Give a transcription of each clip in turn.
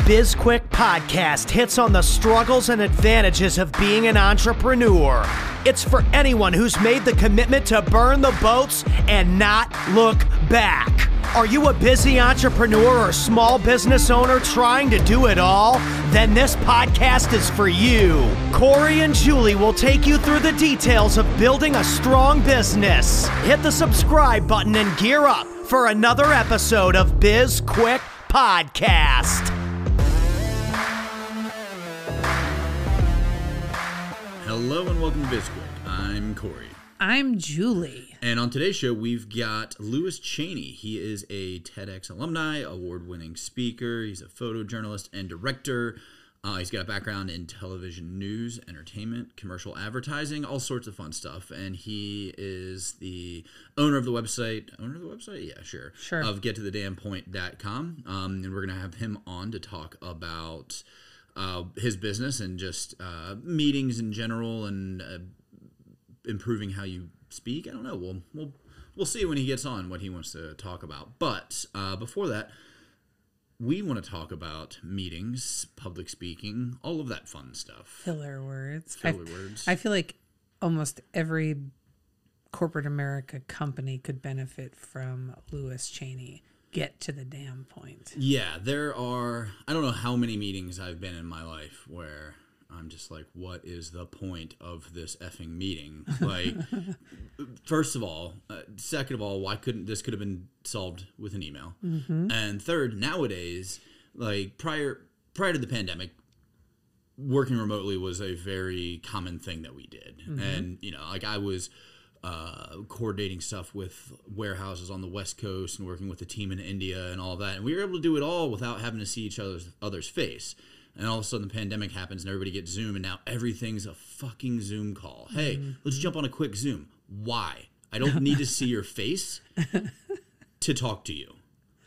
BizQuik podcast hits on the struggles and advantages of being an entrepreneur. It's for anyone who's made the commitment to burn the boats and not look back. Are you a busy entrepreneur or small business owner trying to do it all? Then this podcast is for you. Corey and Julie will take you through the details of building a strong business. Hit the subscribe button and gear up for another episode of BizQuik Podcast. Hello and welcome to BizQuik. I'm Corey. I'm Julie. And on today's show, we've got Lewis Chaney. He is a TEDx alumni, award-winning speaker. He's a photojournalist and director. He's got a background in television news, entertainment, commercial advertising, all sorts of fun stuff. And he is the owner of the website. Owner of the website? Yeah, sure. Of gettothedamnpoint.com. And we're going to have him on to talk about his business and just meetings in general and improving how you speak. I don't know. We'll see when he gets on what he wants to talk about. But before that, we want to talk about meetings, public speaking, all of that fun stuff. Filler words. Words. I feel like almost every corporate America company could benefit from Lewis Chaney. Get to the damn point. Yeah, there are, I don't know how many meetings I've been in my life where I'm just like, what is the point of this effing meeting? Like, first of all, second of all, why couldn't this could have been solved with an email? Mm-hmm. And third, nowadays, like prior to the pandemic, working remotely was a very common thing that we did. Mm-hmm. And, you know, like I was coordinating stuff with warehouses on the West Coast and working with a team in India and all of that. And we were able to do it all without having to see each other's face. And all of a sudden the pandemic happens and everybody gets Zoom and now everything's a fucking Zoom call. Hey, let's jump on a quick Zoom. Why? I don't need to see your face to talk to you.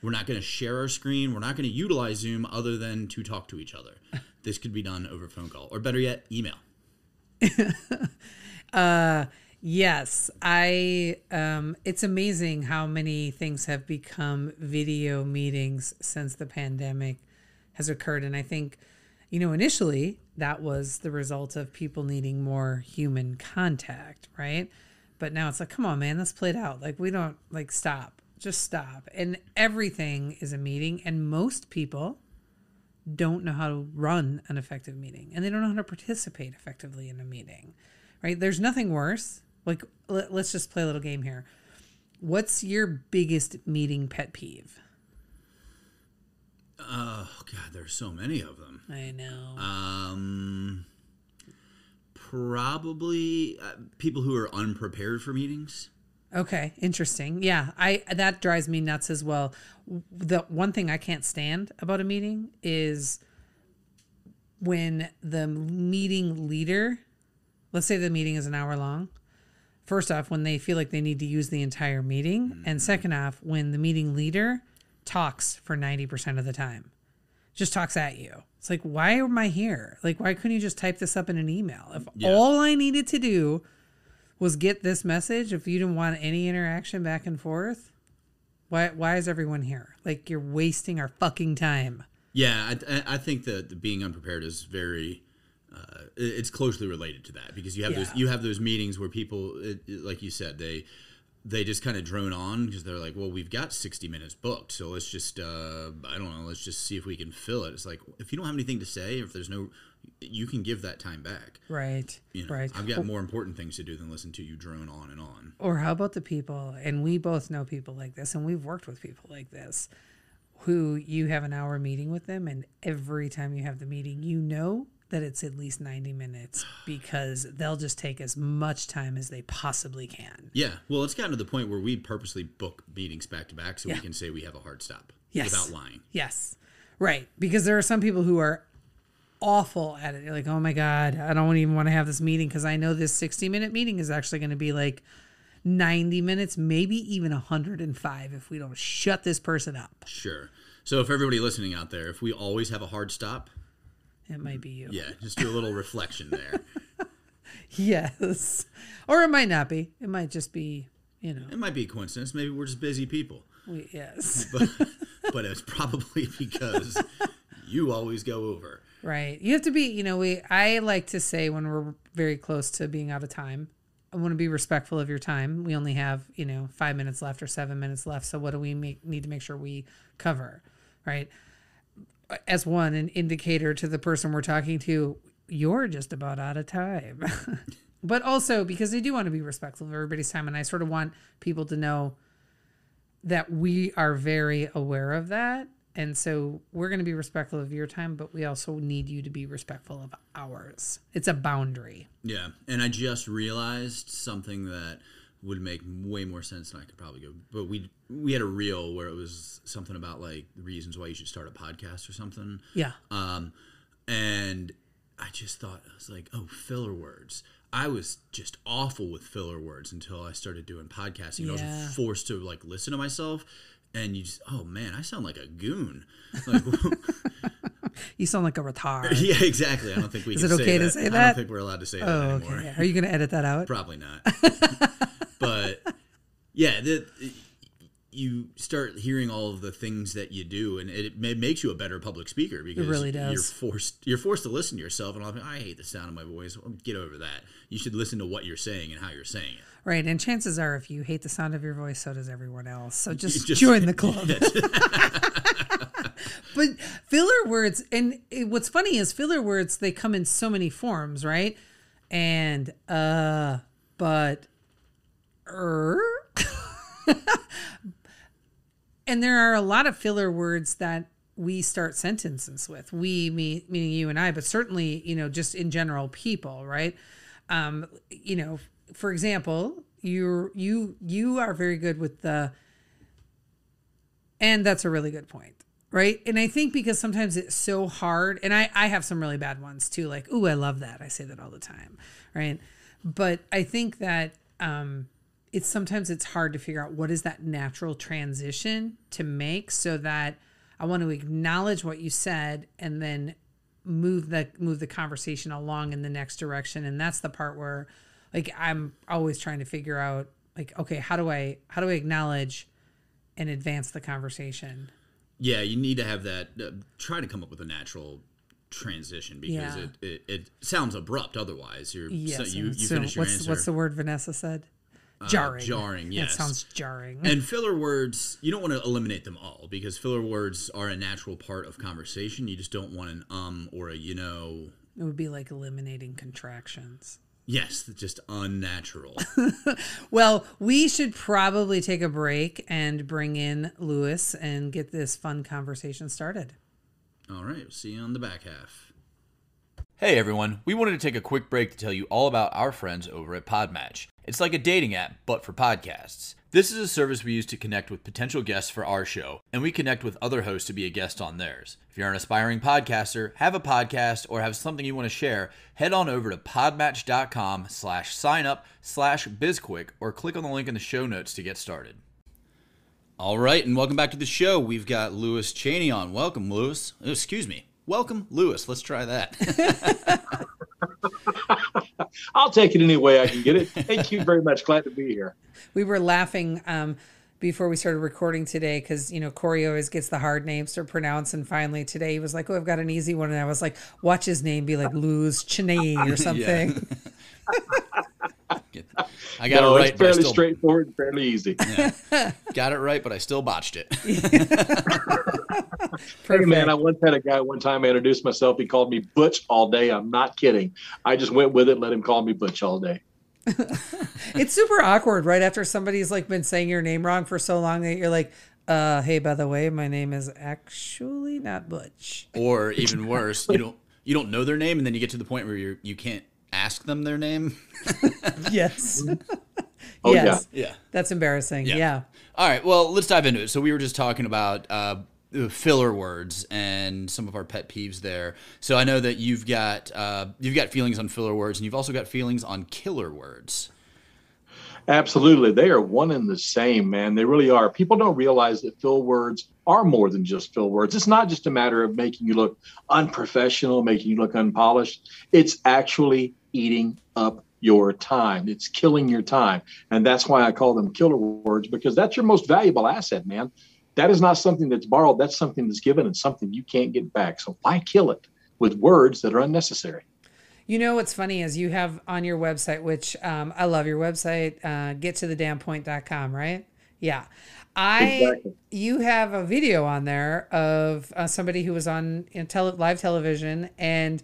We're not going to share our screen. We're not going to utilize Zoom other than to talk to each other. This could be done over phone call or better yet, email. Yes, it's amazing how many things have become video meetings since the pandemic has occurred. And I think, you know, initially that was the result of people needing more human contact, right? But now it's like, come on, man, let's play it out. Like, we don't, like, just stop. And everything is a meeting. And most people don't know how to run an effective meeting. And they don't know how to participate effectively in a meeting, right? There's nothing worse. Like, let's just play a little game here. What's your biggest meeting pet peeve? Oh, God, there's so many of them. I know. Probably people who are unprepared for meetings. Okay, interesting. Yeah, that drives me nuts as well. The one thing I can't stand about a meeting is when the meeting leader, let's say the meeting is an hour long. First off, when they feel like they need to use the entire meeting. Mm-hmm. And second off, when the meeting leader talks for 90% of the time. Just talks at you. It's like, why am I here? Like, why couldn't you just type this up in an email? If all I needed to do was get this message, if you didn't want any interaction back and forth, why is everyone here? Like, you're wasting our fucking time. Yeah, I think that being unprepared is very... it's closely related to that because you have those meetings where people, like you said, they just kind of drone on because they're like, well, we've got 60 minutes booked, so let's just let's just see if we can fill it. It's like, if you don't have anything to say, if there's no, you can give that time back. Right. You know, right. I've got more important things to do than listen to you drone on and on. Or how about the people, and we both know people like this, and we've worked with people like this, who you have an hour meeting with them, and every time you have the meeting, you know that it's at least 90 minutes because they'll just take as much time as they possibly can. Yeah. Well, it's gotten to the point where we purposely book meetings back to back so we can say we have a hard stop without lying. Yes. Right. Because there are some people who are awful at it. They're like, oh my God, I don't even want to have this meeting because I know this 60-minute meeting is actually going to be like 90 minutes, maybe even 105 if we don't shut this person up. Sure. So if everybody listening out there, if we always have a hard stop, it might be you. Yeah, just do a little reflection there. Yes. Or it might not be. It might just be, you know. It might be a coincidence. Maybe we're just busy people. Yes. But it's probably because you always go over. Right. You have to be, I like to say when we're very close to being out of time, I want to be respectful of your time. We only have, 5 minutes left or 7 minutes left. So what do we need to make sure we cover? Right. As an indicator to the person we're talking to, you're just about out of time. But also because I do want to be respectful of everybody's time. And I sort of want people to know that we are very aware of that. And so we're going to be respectful of your time, but we also need you to be respectful of ours. It's a boundary. Yeah. And I just realized something that would make way more sense than I could probably go. But we had a reel where it was something about like the reasons why you should start a podcast or something. Yeah. And I just thought, I was like, oh, filler words. I was just awful with filler words until I started doing podcasting. Yeah. I was forced to like listen to myself, and you just, oh man, I sound like a goon. Like, you sound like a retard. Yeah, exactly. I don't think we Is can it okay to say that? I don't think we're allowed to say that anymore. Okay. Are you going to edit that out? Probably not. But yeah, you start hearing all of the things that you do, and it makes you a better public speaker because it really does. You're forced to listen to yourself, and I hate the sound of my voice. Well, get over that. You should listen to what you're saying and how you're saying it. Right, and chances are, if you hate the sound of your voice, so does everyone else. So just join the club. But filler words, and what's funny is filler words, they come in so many forms, right? And but and there are a lot of filler words that we start sentences with. We, meaning you and I, but certainly, just in general, people, right? For example, you are very good with and that's a really good point, right? And I think because sometimes it's so hard, and I have some really bad ones too, like, ooh, I love that. I say that all the time, right? But I think that sometimes it's hard to figure out what is that natural transition to make so that I want to acknowledge what you said and then move the conversation along in the next direction. And that's the part where like I'm always trying to figure out like, okay, how do I acknowledge and advance the conversation? Yeah, you need to have that try to come up with a natural transition because it sounds abrupt otherwise. You finish your answer. What's the word Vanessa said? Jarring. Jarring, yes. That sounds jarring. And filler words, you don't want to eliminate them all because filler words are a natural part of conversation. You just don't want an or a It would be like eliminating contractions. Yes, just unnatural. Well, we should probably take a break and bring in Lewis and get this fun conversation started. All right, we'll see you on the back half. Hey everyone, we wanted to take a quick break to tell you all about our friends over at Podmatch. It's like a dating app, but for podcasts. This is a service we use to connect with potential guests for our show, and we connect with other hosts to be a guest on theirs. If you're an aspiring podcaster, have a podcast, or have something you want to share, head on over to podmatch.com/signup/BizQuik or click on the link in the show notes to get started. All right, and welcome back to the show. We've got Lewis Chaney on. Welcome, Lewis. Oh, excuse me. Welcome, Lewis. Let's try that. I'll take it any way I can get it. Thank you very much. Glad to be here. We were laughing before we started recording today because, Corey always gets the hard names to pronounce. And finally today he was like, oh, I've got an easy one. And I was like, watch his name be like Lewis Chaney or something. I got it right. It's fairly straightforward and fairly easy. Yeah. Got it right, but I still botched it. Hey, man, I once had a guy one time I introduced myself. He called me Butch all day. I'm not kidding. I just went with it and let him call me Butch all day. It's super awkward right after somebody's like been saying your name wrong for so long that you're like, hey, by the way, my name is actually not Butch. Or even worse, you don't know their name, and then you get to the point where you can't ask them their name. Yes. Oh, yes. Yeah. That's embarrassing. Yeah. All right. Well, let's dive into it. So we were just talking about filler words and some of our pet peeves there. So I know that you've got feelings on filler words, and you've also got feelings on killer words. Absolutely. They are one and the same, man. They really are. People don't realize that fill words are more than just fill words. It's not just a matter of making you look unprofessional, making you look unpolished. It's actually eating up your time. It's killing your time. And that's why I call them killer words, because that's your most valuable asset, man. That is not something that's borrowed. That's something that's given and something you can't get back. So why kill it with words that are unnecessary? You know, what's funny is you have on your website, which I love your website, gettothedamnpoint.com, right? Yeah. Exactly. You have a video on there of somebody who was on live television, and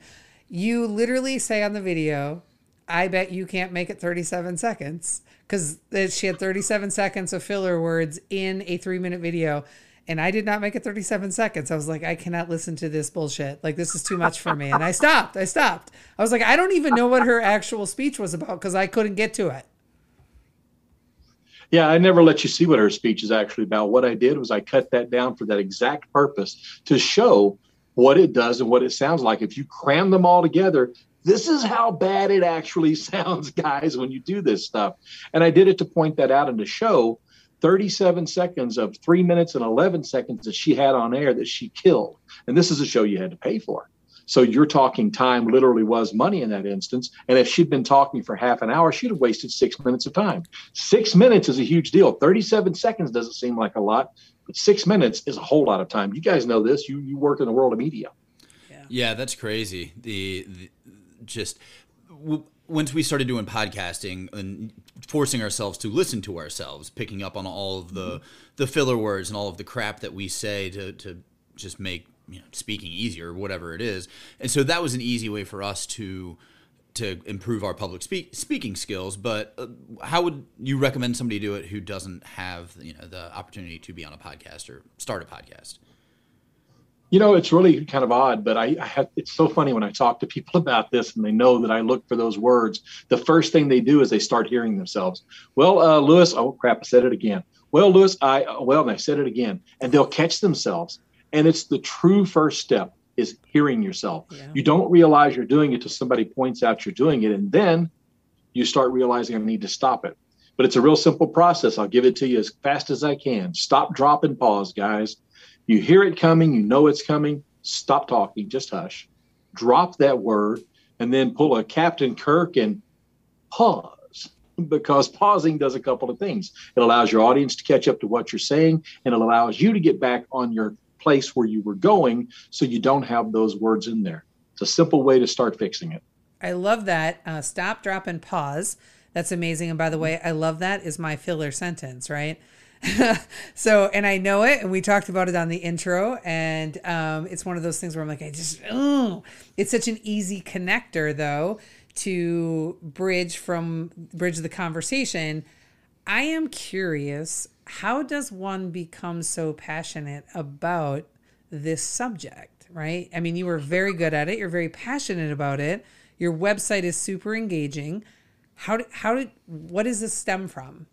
you literally say on the video, I bet you can't make it 37 seconds, because she had 37 seconds of filler words in a 3-minute video. And I did not make it 37 seconds. I was like, I cannot listen to this bullshit. Like, this is too much for me. And I stopped. I was like, I don't even know what her actual speech was about because I couldn't get to it. Yeah, I never let you see what her speech is actually about. What I did was I cut that down for that exact purpose, to show what it does and what it sounds like. If you cram them all together, this is how bad it actually sounds, guys, when you do this stuff. And I did it to point that out and to show 37 seconds of 3 minutes and 11 seconds that she had on air that she killed. And this is a show you had to pay for. So you're talking time literally was money in that instance. And if she'd been talking for half an hour, she'd have wasted 6 minutes of time. 6 minutes is a huge deal. 37 seconds doesn't seem like a lot, but 6 minutes is a whole lot of time. You guys know this. You work in the world of media. Yeah, that's crazy. Once we started doing podcasting and forcing ourselves to listen to ourselves, picking up on all of the filler words and all of the crap that we say to just make speaking easier, or whatever it is. And so that was an easy way for us to improve our public speaking skills. But how would you recommend somebody do it who doesn't have the opportunity to be on a podcast or start a podcast? It's really kind of odd, but it's so funny when I talk to people about this and they know that I look for those words. The first thing they do is they start hearing themselves. Well, Lewis, oh crap, I said it again. Well, Lewis, and I said it again. And they'll catch themselves. And it's the true first step is hearing yourself. Yeah. You don't realize you're doing it till somebody points out you're doing it. And then you start realizing I need to stop it. But it's a real simple process. I'll give it to you as fast as I can. Stop, drop, and pause, guys. You hear it coming, you know it's coming, stop talking, just hush, drop that word, and then pull a Captain Kirk and pause, because pausing does a couple of things. It allows your audience to catch up to what you're saying, and it allows you to get back on your place where you were going so you don't have those words in there. It's a simple way to start fixing it. I love that. Stop, drop, and pause. That's amazing. And by the way, I love that is my filler sentence, right? So, and I know it, and we talked about it on the intro, and it's one of those things where I'm like, it's such an easy connector though to bridge the conversation. I am curious, how does one become so passionate about this subject, right? I mean, you were very good at it. You're very passionate about it. Your website is super engaging. What does this stem from?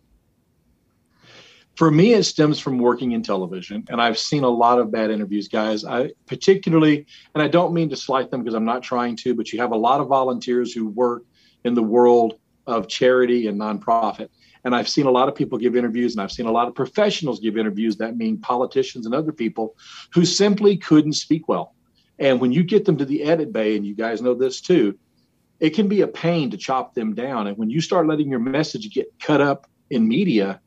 For me, it stems from working in television, and I've seen a lot of bad interviews, guys. I particularly, and I don't mean to slight them because I'm not trying to, but you have a lot of volunteers who work in the world of charity and nonprofit. And I've seen a lot of people give interviews, and I've seen a lot of professionals give interviews. That mean politicians and other people who simply couldn't speak well. And when you get them to the edit bay, and you guys know this too, it can be a pain to chop them down. And when you start letting your message get cut up in media,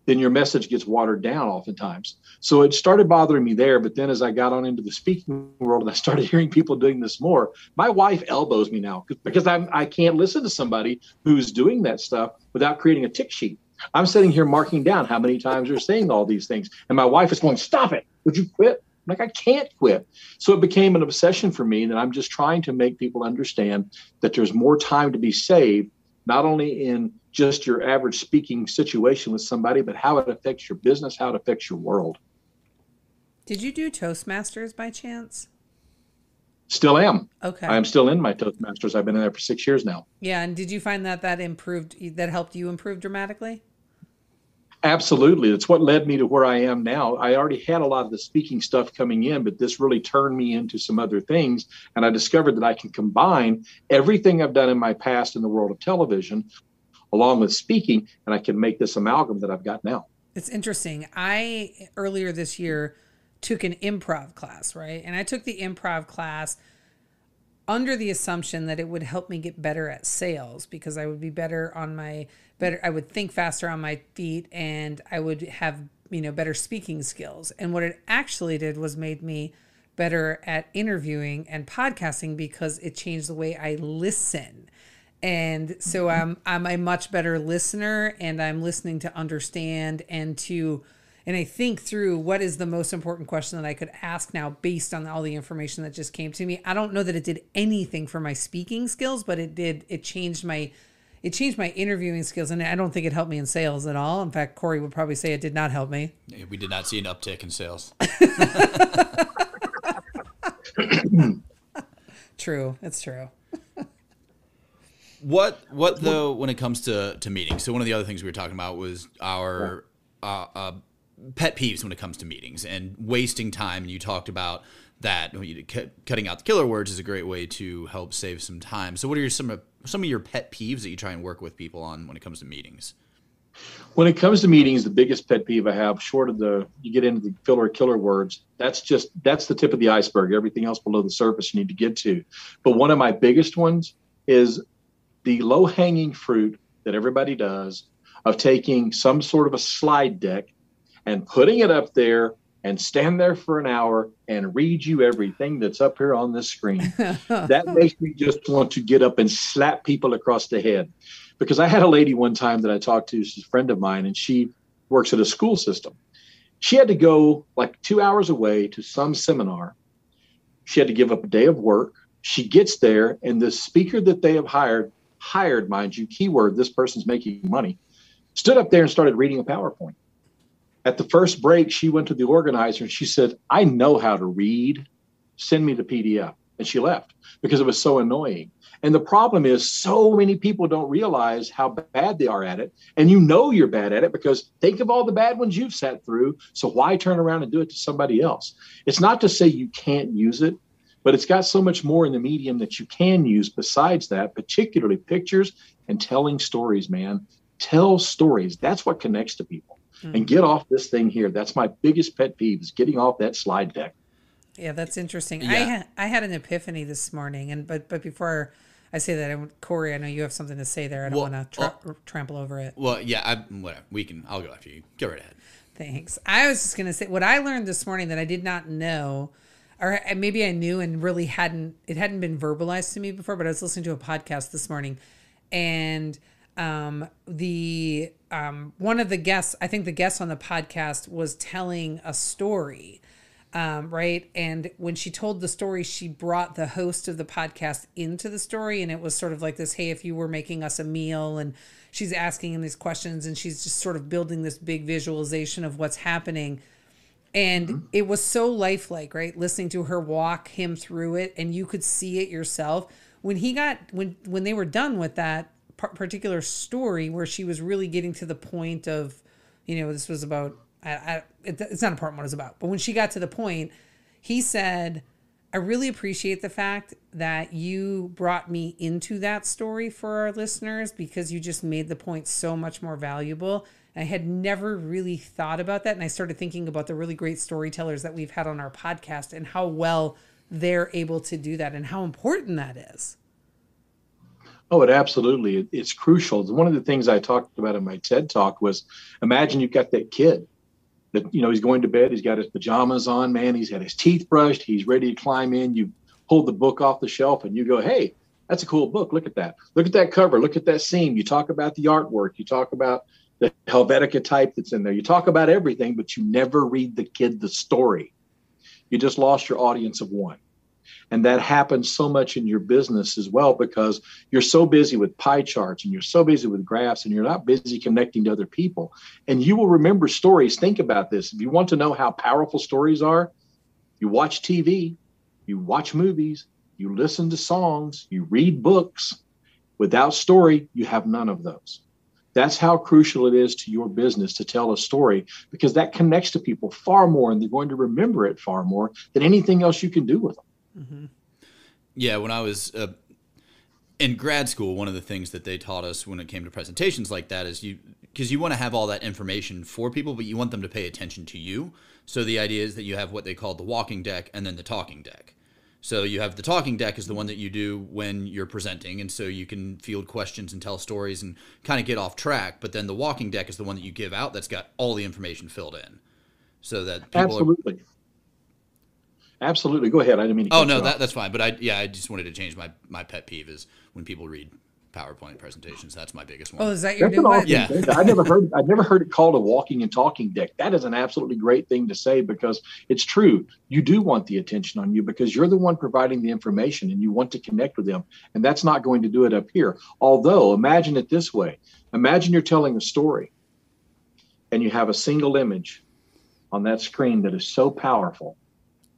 then your message gets watered down oftentimes. So it started bothering me there. But then as I got on into the speaking world and I started hearing people doing this more, my wife elbows me now because I can't listen to somebody who's doing that stuff without creating a tick sheet. I'm sitting here marking down how many times they're saying all these things. And my wife is going, stop it. Would you quit? I'm like, I can't quit. So it became an obsession for me that I'm just trying to make people understand that there's more time to be saved, not only in just your average speaking situation with somebody, but how it affects your business, how it affects your world. Did you do Toastmasters by chance? Still am. Okay. I'm still in my Toastmasters. I've been in there for 6 years now. Yeah. And did you find that helped you improve dramatically? Absolutely. It's what led me to where I am now. I already had a lot of the speaking stuff coming in, but this really turned me into some other things. And I discovered that I can combine everything I've done in my past in the world of television along with speaking, and I can make this amalgam that I've got now. It's interesting. I, earlier this year, took an improv class, right? And I took the improv class under the assumption that it would help me get better at sales because I would be I would think faster on my feet, and I would have better speaking skills. And what it actually did was made me better at interviewing and podcasting because it changed the way I listen. And so I'm a much better listener, and I'm listening to understand and I think through what is the most important question that I could ask now based on all the information that just came to me. I don't know that it did anything for my speaking skills, but it changed my interviewing skills, and I don't think it helped me in sales at all. In fact, Corey would probably say it did not help me. We did not see an uptick in sales. True. It's true. What though, when it comes to meetings? So one of the other things we were talking about was our pet peeves when it comes to meetings and wasting time. And you talked about that cutting out the killer words is a great way to help save some time. So what are some of your pet peeves that you try and work with people on when it comes to meetings? When it comes to meetings, the biggest pet peeve I have, short of you get into the filler killer words, that's the tip of the iceberg. Everything else below the surface you need to get to. But one of my biggest ones is the low-hanging fruit that everybody does of taking some sort of a slide deck and putting it up there and stand there for an hour and read you everything that's up here on this screen. That makes me just want to get up and slap people across the head. Because I had a lady one time that I talked to, she's a friend of mine, and she works at a school system. She had to go like 2 hours away to some seminar. She had to give up a day of work. She gets there, and the speaker that they have hired, mind you, keyword, this person's making money, stood up there and started reading a PowerPoint. At the first break, she went to the organizer and she said, I know how to read. Send me the PDF. And she left because it was so annoying. And the problem is so many people don't realize how bad they are at it. And you're bad at it because think of all the bad ones you've sat through. So why turn around and do it to somebody else? It's not to say you can't use it, but it's got so much more in the medium that you can use besides that, particularly pictures and telling stories, man. Tell stories. That's what connects to people. And get off this thing here. That's my biggest pet peeve, is getting off that slide deck. Yeah, that's interesting. Yeah. I had an ephany this morning, but before I say that, Corey, I know you have something to say there. I don't want to trample over it. Well, yeah, whatever. I'll go after you. Go right ahead. Thanks. I was just going to say what I learned this morning that I did not know, or maybe I knew and really hadn't been verbalized to me before, but I was listening to a podcast this morning, and one of the guests, I think the guest on the podcast, was telling a story, right? And when she told the story, she brought the host of the podcast into the story, and it was sort of like this, hey, if you were making us a meal, and she's asking him these questions, and she's just sort of building this big visualization of what's happening. And it was so lifelike, right? Listening to her walk him through it, and you could see it yourself. When they were done with that particular story, where she was really getting to the point of, this was about, it's not important what it's about, but when she got to the point, he said, I really appreciate the fact that you brought me into that story for our listeners, because you just made the point so much more valuable. And I had never really thought about that. And I started thinking about the really great storytellers that we've had on our podcast and how well they're able to do that and how important that is. Oh, it absolutely. It's crucial. One of the things I talked about in my TED Talk was, imagine you've got that kid that, he's going to bed. He's got his pajamas on, man. He's had his teeth brushed. He's ready to climb in. You pull the book off the shelf and you go, hey, that's a cool book. Look at that. Look at that cover. Look at that seam. You talk about the artwork. You talk about the Helvetica type that's in there. You talk about everything, but you never read the kid the story. You just lost your audience of one. And that happens so much in your business as well, because you're so busy with pie charts and you're so busy with graphs and you're not busy connecting to other people. And you will remember stories. Think about this. If you want to know how powerful stories are, you watch TV, you watch movies, you listen to songs, you read books. Without story, you have none of those. That's how crucial it is to your business to tell a story, because that connects to people far more, and they're going to remember it far more than anything else you can do with them. Mm-hmm. Yeah, when I was in grad school, one of the things that they taught us when it came to presentations like that is because you want to have all that information for people, but you want them to pay attention to you. So the idea is that you have what they call the walking deck and then the talking deck. So you have the talking deck is the one that you do when you're presenting, and so you can field questions and tell stories and kind of get off track. But then the walking deck is the one that you give out that's got all the information filled in, so that people Absolutely. Go ahead. I didn't mean to Oh cut no, you off. that's fine. But I just wanted to change my pet peeve is when people read PowerPoint presentations. That's my biggest one. Oh, is that your That's new an one? awesome Yeah. thing. I've never heard it called a walking and talking deck. That is an absolutely great thing to say, because it's true. You do want the attention on you because you're the one providing the information and you want to connect with them. And that's not going to do it up here. Although, imagine it this way. Imagine you're telling a story and you have a single image on that screen that is so powerful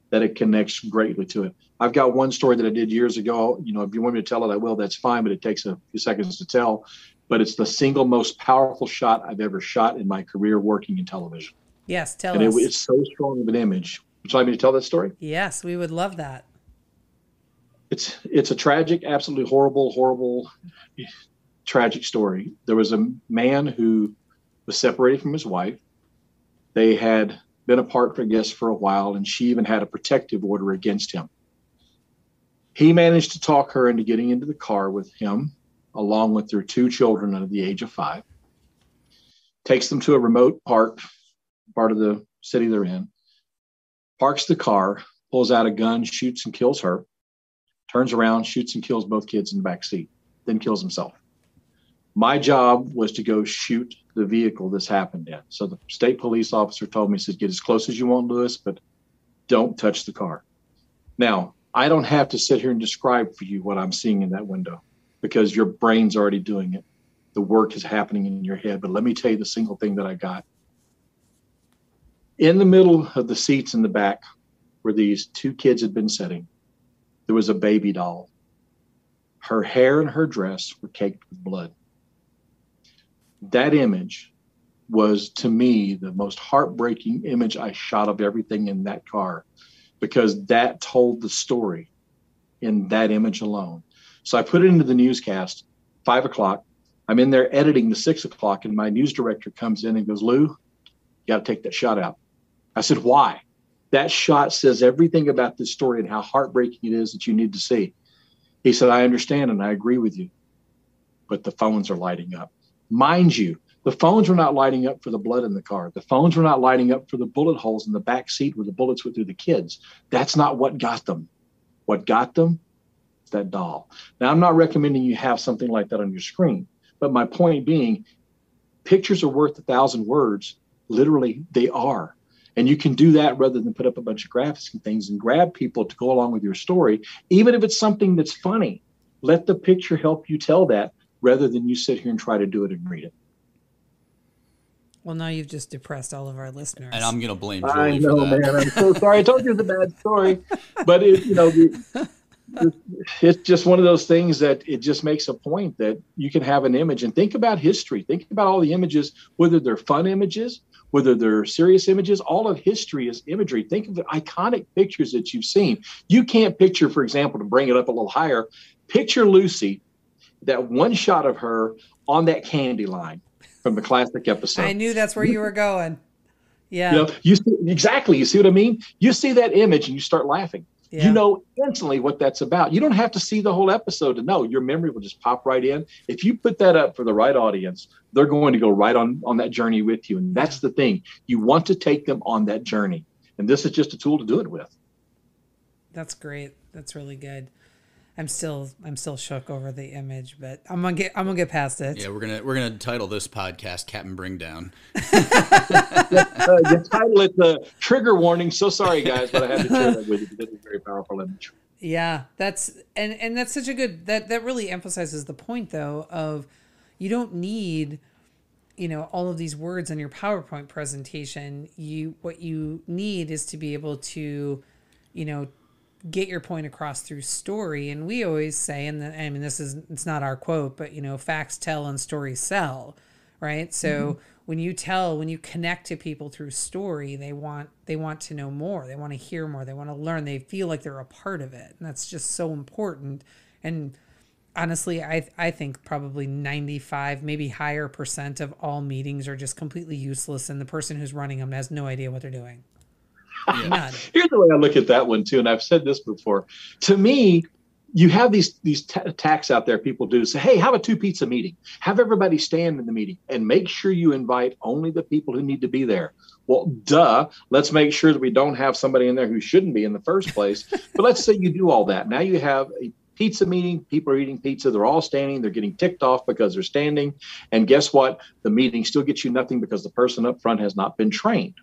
that it connects greatly to it. I've got one story that I did years ago. You know, if you want me to tell it, I will. That's fine, but it takes a few seconds to tell. But it's the single most powerful shot I've ever shot in my career working in television. Yes, tell And us. it's so strong of an image. Would you like me to tell that story? Yes, we would love that. It's a tragic, absolutely horrible, tragic story. There was a man who was separated from his wife. They had been apart, I guess, for a while, and she even had a protective order against him. He managed to talk her into getting into the car with him, along with their 2 children under the age of 5. Takes them to a remote part of the city they're in, parks the car, pulls out a gun, shoots and kills her, turns around, shoots and kills both kids in the back seat, then kills himself. My job was to go shoot the vehicle this happened in. So the state police officer told me, he said, get as close as you want, Lewis, but don't touch the car. Now, I don't have to sit here and describe for you what I'm seeing in that window because your brain's already doing it. The work is happening in your head. But let me tell you the single thing that I got. In the middle of the seats in the back where these 2 kids had been sitting, there was a baby doll. Her hair and her dress were caked with blood. That image was, to me, the most heartbreaking image I shot of everything in that car, because that told the story in that image alone. So I put it into the newscast, 5 o'clock. I'm in there editing the 6 o'clock, and my news director comes in and goes, Lou, you got to take that shot out. I said, why? That shot says everything about this story and how heartbreaking it is that you need to see. He said, I understand and I agree with you, but the phones are lighting up. Mind you, the phones were not lighting up for the blood in the car. The phones were not lighting up for the bullet holes in the back seat where the bullets went through the kids. That's not what got them. What got them is that doll. Now, I'm not recommending you have something like that on your screen, but my point being, pictures are worth 1,000 words. Literally, they are. And you can do that rather than put up a bunch of graphics and things and grab people to go along with your story. Even if it's something that's funny, let the picture help you tell that rather than you sit here and try to do it and read it. Well, now you've just depressed all of our listeners. And I'm going to blame I Julie know, for that. man. I'm so sorry. I told you it's a bad story. But, it's just one of those things that it just makes a point that you can have an image. And think about history. Think about all the images, whether they're fun images, whether they're serious images. All of history is imagery. Think of the iconic pictures that you've seen. You can't picture, for example, to bring it up a little higher, picture Lucy, that one shot of her on that candy line from the classic episode. I knew that's where you were going. Yeah. You see, exactly. You see what I mean? You see that image and you start laughing. Yeah. You know instantly what that's about. You don't have to see the whole episode to know. Your memory will just pop right in. If you put that up for the right audience, they're going to go right on that journey with you. And that's the thing. You want to take them on that journey. And this is just a tool to do it with. That's great. That's really good. I'm still shook over the image, but I'm gonna get past it. Yeah, we're gonna title this podcast "Captain Bring Down." You title it the trigger warning. So sorry, guys, but I had to share that with you because it's a very powerful image. Yeah, that's such a good that really emphasizes the point though of you don't need all of these words on your PowerPoint presentation. What you need is to be able to get your point across through story. And we always say, it's not our quote, but facts tell and stories sell, right? So when you connect to people through story, they want to know more, they want to hear more, they want to learn, they feel like they're a part of it. And that's just so important. And honestly, I think probably 95, maybe higher % of all meetings are just completely useless, and the person who's running them has no idea what they're doing. None. Here's the way I look at that one too, and I've said this before. To me, you have these attacks out there people do. Say, hey, have a 2-pizza meeting. Have everybody stand in the meeting and make sure you invite only the people who need to be there. Well, duh. Let's make sure that we don't have somebody in there who shouldn't be in the first place. But let's say you do all that. Now you have a pizza meeting. People are eating pizza. They're all standing. They're getting ticked off because they're standing. And guess what? The meeting still gets you nothing because the person up front has not been trained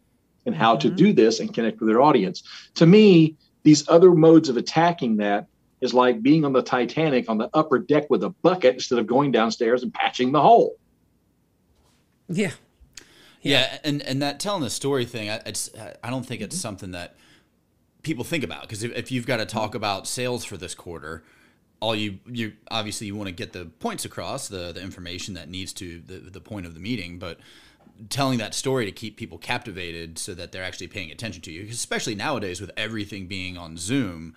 in how to do this and connect with their audience. To me, these other modes of attacking that is like being on the Titanic on the upper deck with a bucket instead of going downstairs and patching the hole. Yeah. Yeah, and that telling the story thing, I don't think it's something that people think about, because if you've got to talk about sales for this quarter, you obviously you want to get the points across, the information that needs to the point of the meeting, but telling that story to keep people captivated so that they're actually paying attention to you, especially nowadays with everything being on Zoom.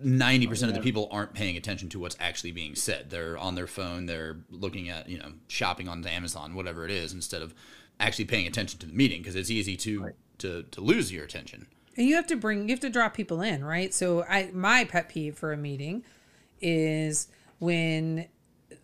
90% of the people aren't paying attention to what's actually being said. They're on their phone, they're looking at, shopping on Amazon, whatever it is, instead of actually paying attention to the meeting, because it's easy to lose your attention. And you have to draw people in, right? So my pet peeve for a meeting is when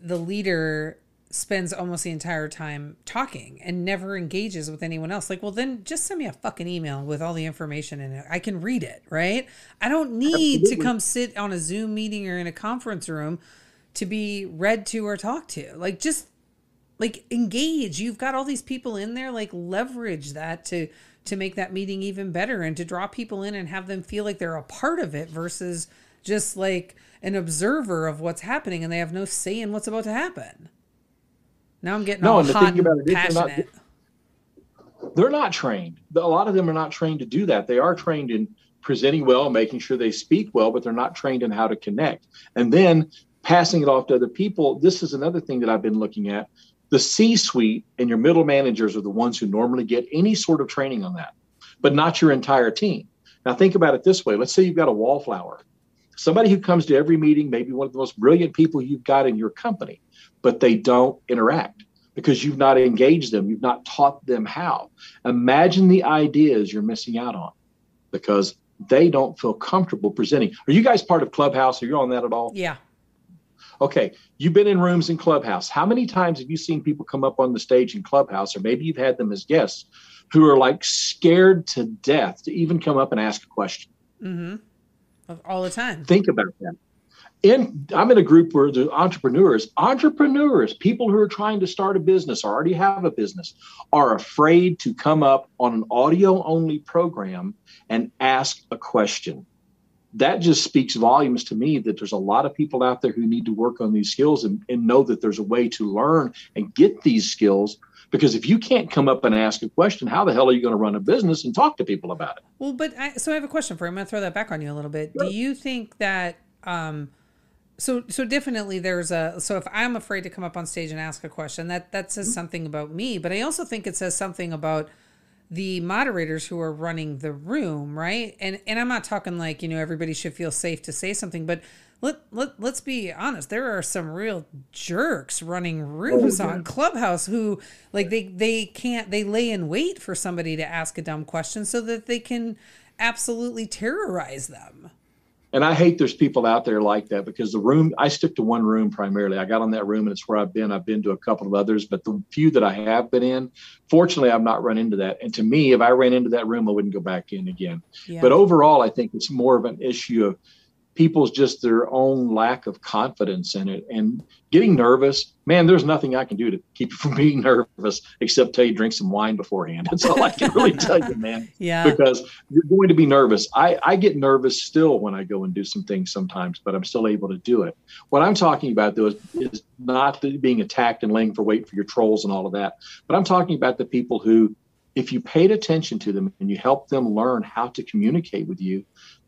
the leader spends almost the entire time talking and never engages with anyone else. Like, well, then just send me a fucking email with all the information in it. I can read it, right? I don't need to come sit on a Zoom meeting or in a conference room to be read to or talked to. Like, just like engage. You've got all these people in there, like leverage that to make that meeting even better and to draw people in and have them feel like they're a part of it versus just like an observer of what's happening and they have no say in what's about to happen. Now I'm getting all hot and passionate. They're not trained. A lot of them are not trained to do that. They are trained in presenting well, making sure they speak well, but they're not trained in how to connect. And then passing it off to other people. This is another thing that I've been looking at. The C-suite and your middle managers are the ones who normally get any sort of training on that, but not your entire team. Now think about it this way. Let's say you've got a wallflower, somebody who comes to every meeting, maybe one of the most brilliant people you've got in your company, but they don't interact because you've not engaged them. You've not taught them how. Imagine the ideas you're missing out on because they don't feel comfortable presenting. Are you guys part of Clubhouse? Are you on that at all? Yeah. Okay. You've been in rooms in Clubhouse. How many times have you seen people come up on the stage in Clubhouse, or maybe you've had them as guests, who are like scared to death to even come up and ask a question? Mm-hmm. All the time. Think about that. I'm in a group where the entrepreneurs, people who are trying to start a business or already have a business, are afraid to come up on an audio only program and ask a question. That just speaks volumes to me that there's a lot of people out there who need to work on these skills and know that there's a way to learn and get these skills. Because if you can't come up and ask a question, how the hell are you going to run a business and talk to people about it? Well, so I have a question for you. I'm going to throw that back on you a little bit. Sure. Do you think that, so definitely so if I'm afraid to come up on stage and ask a question, that says something about me, but I also think it says something about the moderators who are running the room, right? And I'm not talking like, everybody should feel safe to say something, but let's be honest. There are some real jerks running rooms on Clubhouse who like they lay in wait for somebody to ask a dumb question so that they can absolutely terrorize them. And I hate there's people out there like that because I stick to one room primarily. I got on that room and it's where I've been. I've been to a couple of others, but the few that I have been in, fortunately, I've not run into that. And to me, if I ran into that room, I wouldn't go back in again. Yeah. But overall, I think it's more of an issue of people's just their own lack of confidence in it and getting nervous. Man, there's nothing I can do to keep you from being nervous except tell you drink some wine beforehand. That's all I can really tell you, man. Yeah. Because you're going to be nervous. I get nervous still when I go and do some things sometimes, but I'm still able to do it. What I'm talking about, though, is not being attacked and laying for wait for your trolls and all of that. But I'm talking about the people who, if you paid attention to them and you helped them learn how to communicate with you,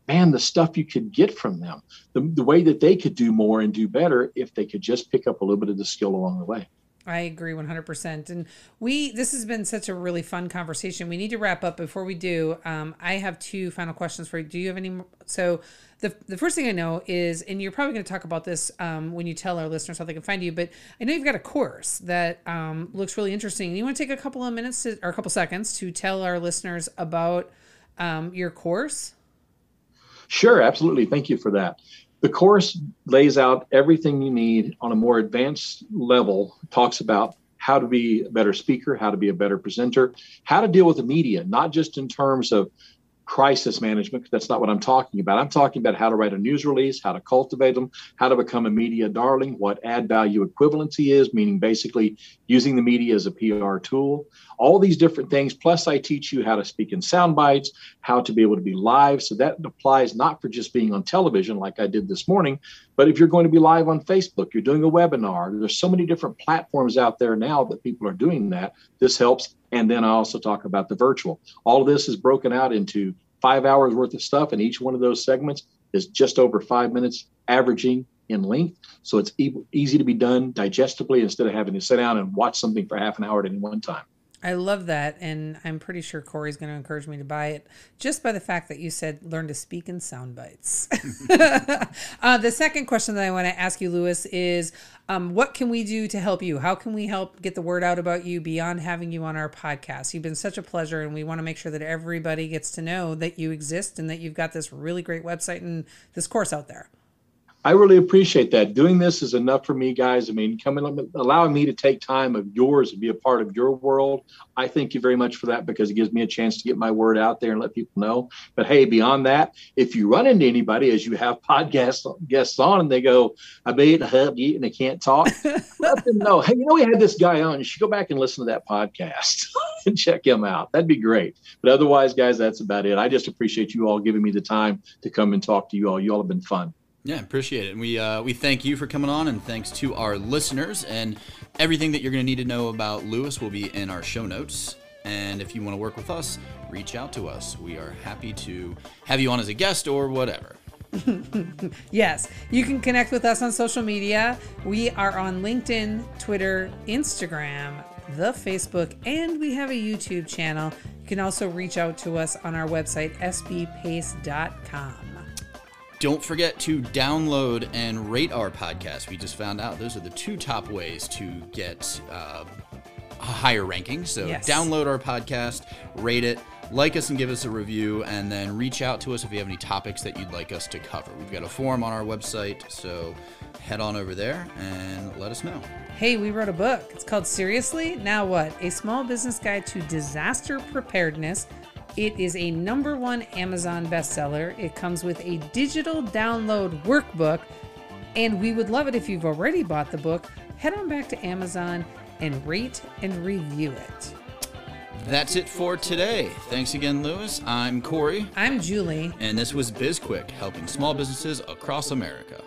man, the stuff you could get from them, the way that they could do more and do better if they could just pick up a little bit of the skill along the way. I agree 100%. And this has been such a really fun conversation. We need to wrap up. Before we do, I have two final questions for you. Do you have any more? So the first thing I know is, and you're probably going to talk about this when you tell our listeners how they can find you, but I know you've got a course that looks really interesting. You want to take a couple of minutes or a couple seconds to tell our listeners about your course? Sure, absolutely. Thank you for that. The course lays out everything you need on a more advanced level, talks about how to be a better speaker, how to be a better presenter, how to deal with the media, not just in terms of crisis management, because that's not what I'm talking about. I'm talking about how to write a news release, how to cultivate them, how to become a media darling, what add value equivalency is, meaning basically using the media as a PR tool, all these different things. Plus, I teach you how to speak in sound bites, how to be able to be live. So that applies not for just being on television like I did this morning, but if you're going to be live on Facebook, you're doing a webinar. There's so many different platforms out there now that people are doing that. This helps. And then I also talk about the virtual. All of this is broken out into 5 hours worth of stuff, and each one of those segments is just over 5 minutes averaging in length. So it's easy to be done digestibly instead of having to sit down and watch something for half an hour at any one time. I love that, and I'm pretty sure Corey's going to encourage me to buy it just by the fact that you said learn to speak in sound bites. The second question that I want to ask you, Lewis, is what can we do to help you? How can we help get the word out about you beyond having you on our podcast? You've been such a pleasure, and we want to make sure that everybody gets to know that you exist and that you've got this really great website and this course out there. I really appreciate that. Doing this is enough for me, guys. I mean, allowing me to take time of yours and be a part of your world. I thank you very much for that, because it gives me a chance to get my word out there and let people know. But hey, beyond that, if you run into anybody as you have podcast guests on and they go, I made a hub and they can't talk, let them know, hey, we had this guy on. You should go back and listen to that podcast and check him out. That'd be great. But otherwise, guys, that's about it. I just appreciate you all giving me the time to come and talk to you all. You all have been fun. Yeah, appreciate it. And we thank you for coming on, and thanks to our listeners. And everything that you're going to need to know about Lewis will be in our show notes. And if you want to work with us, reach out to us. We are happy to have you on as a guest or whatever. Yes, you can connect with us on social media. We are on LinkedIn, Twitter, Instagram, the Facebook, and we have a YouTube channel. You can also reach out to us on our website, sbpace.com. Don't forget to download and rate our podcast. We just found out those are the 2 top ways to get a higher ranking. So yes. Download our podcast, rate it, like us and give us a review, and then reach out to us if you have any topics that you'd like us to cover. We've got a forum on our website, so head on over there and let us know. Hey, we wrote a book. It's called Seriously? Now What? A Small Business Guide to Disaster Preparedness. It is a #1 Amazon bestseller. It comes with a digital download workbook, and we would love it if you've already bought the book. Head on back to Amazon and rate and review it. That's it for today. Thanks again, Lewis. I'm Corey. I'm Julie. And this was BizQuik, helping small businesses across America.